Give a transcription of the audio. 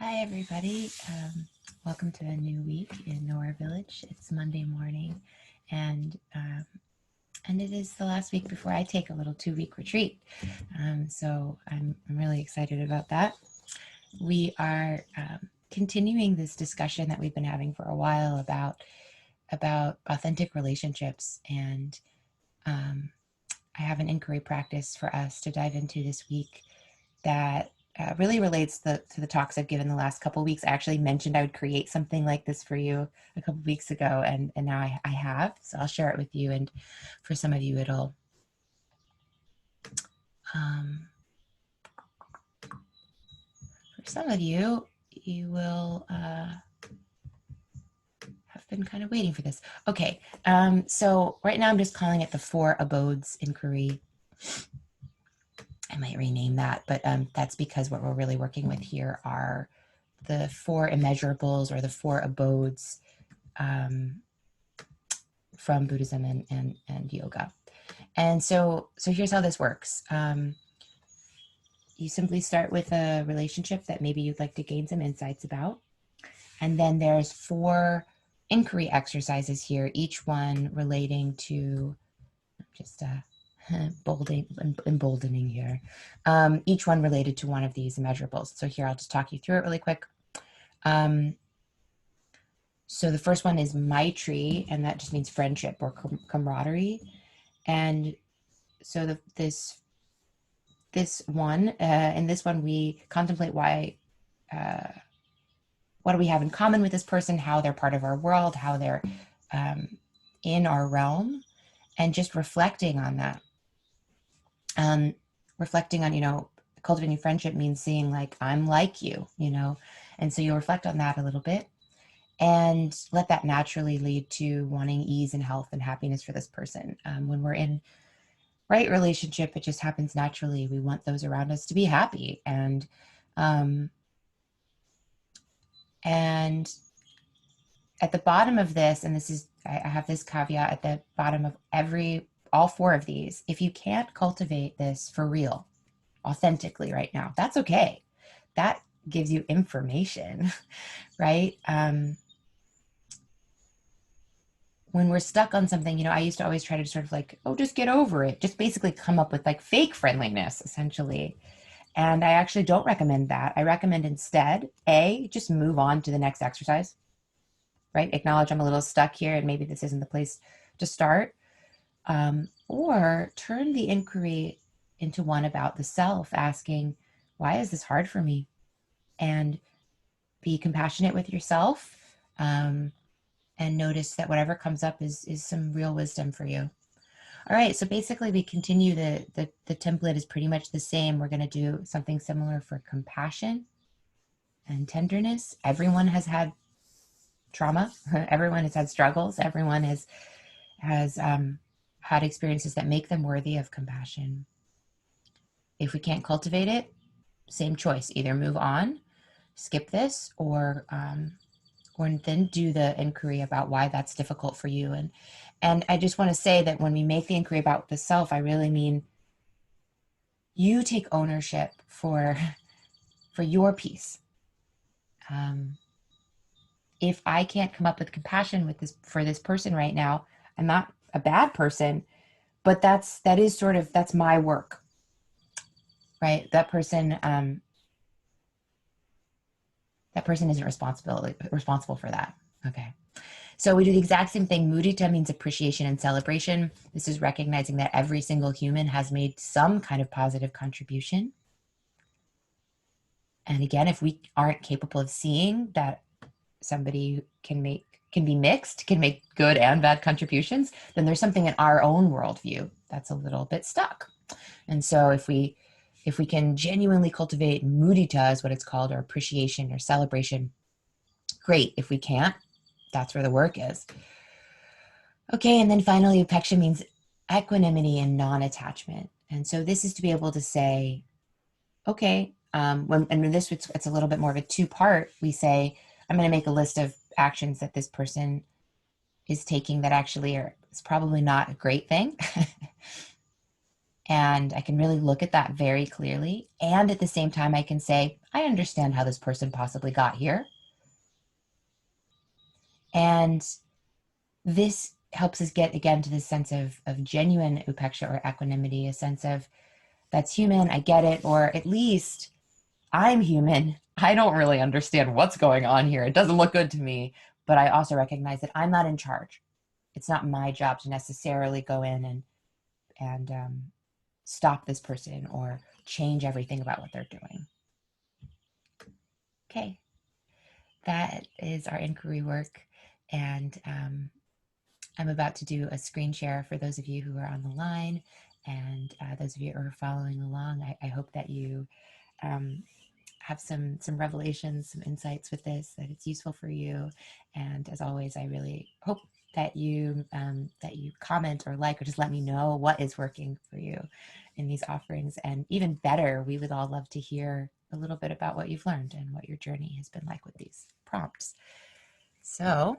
Hi, everybody. Welcome to a new week in Nora Village. It's Monday morning, and it is the last week before I take a little 2-week retreat. So I'm really excited about that. We are continuing this discussion that we've been having for a while about authentic relationships, and I have an inquiry practice for us to dive into this week that really relates to the talks I've given the last couple of weeks. I actually mentioned I would create something like this for you a couple of weeks ago, and now I have. So I'll share it with you, and for some of you, it'll for some of you, you will have been kind of waiting for this. Okay, so right now I'm just calling it the Four Abodes inquiry. I might rename that, but that's because what we're really working with here are the four immeasurables, or the four abodes, from Buddhism and yoga. And so here's how this works. You simply start with a relationship that maybe you'd like to gain some insights about. And then there's 4 inquiry exercises here, each one relating to, just emboldening here, each one related to one of these immeasurables. So here, I'll just talk you through it really quick. So the first one is Maitri, and that just means friendship or camaraderie. And so this one, in this one, we contemplate why, what do we have in common with this person, how they're part of our world, how they're in our realm, and just reflecting on that. Reflecting on, cultivating friendship means seeing like, I'm like you, and so you'll reflect on that a little bit and let that naturally lead to wanting ease and health and happiness for this person. When we're in right relationship, it just happens naturally. We want those around us to be happy. And at the bottom of this, and this is, I have this caveat at the bottom of all 4 of these, if you can't cultivate this for real, authentically right now, that's okay. That gives you information, right? When we're stuck on something, I used to always try to sort of like, oh, just get over it. Just basically come up with like fake friendliness, essentially. And I actually don't recommend that. I recommend instead, just move on to the next exercise, right? Acknowledge I'm a little stuck here and maybe this isn't the place to start. Or turn the inquiry into one about the self, asking, why is this hard for me? And be compassionate with yourself. And notice that whatever comes up is some real wisdom for you. All right, so basically we continue, the template is pretty much the same. We're going to do something similar for compassion and tenderness. Everyone has had trauma. Everyone has had struggles. Everyone has had experiences that make them worthy of compassion. If we can't cultivate it, same choice. Either move on, skip this, or then do the inquiry about why that's difficult for you. And I just want to say that when we make the inquiry about the self, I really mean you take ownership for your peace. If I can't come up with compassion for this person right now, I'm not a bad person, but that's my work, right? That person isn't responsible for that. Okay. So we do the exact same thing. Mudita means appreciation and celebration. This is recognizing that every single human has made some kind of positive contribution. And again, if we aren't capable of seeing that somebody can be mixed, can make good and bad contributions, then there's something in our own worldview that's a little bit stuck. And so if we can genuinely cultivate mudita, is what it's called, or appreciation or celebration, great. If we can't, that's where the work is. Okay, and then finally, upeksha means equanimity and non-attachment. And so this is to be able to say, okay, it's a little bit more of a 2-part. We say, I'm going to make a list of actions that this person is taking that actually is probably not a great thing. And I can really look at that very clearly. And at the same time, I can say, I understand how this person possibly got here. And this helps us get again to this sense of genuine upeksha or equanimity, a sense of that's human, I get it, or at least I'm human. I don't really understand what's going on here. It doesn't look good to me, but I also recognize that I'm not in charge. It's not my job to necessarily go in and stop this person or change everything about what they're doing. Okay, that is our inquiry work, and I'm about to do a screen share for those of you who are on the line, and those of you who are following along. I hope that you have some revelations, some insights with this, that it's useful for you. And as always, I really hope that you comment or like or just let me know what is working for you in these offerings. And even better, we would all love to hear a little bit about what you've learned and what your journey has been like with these prompts. So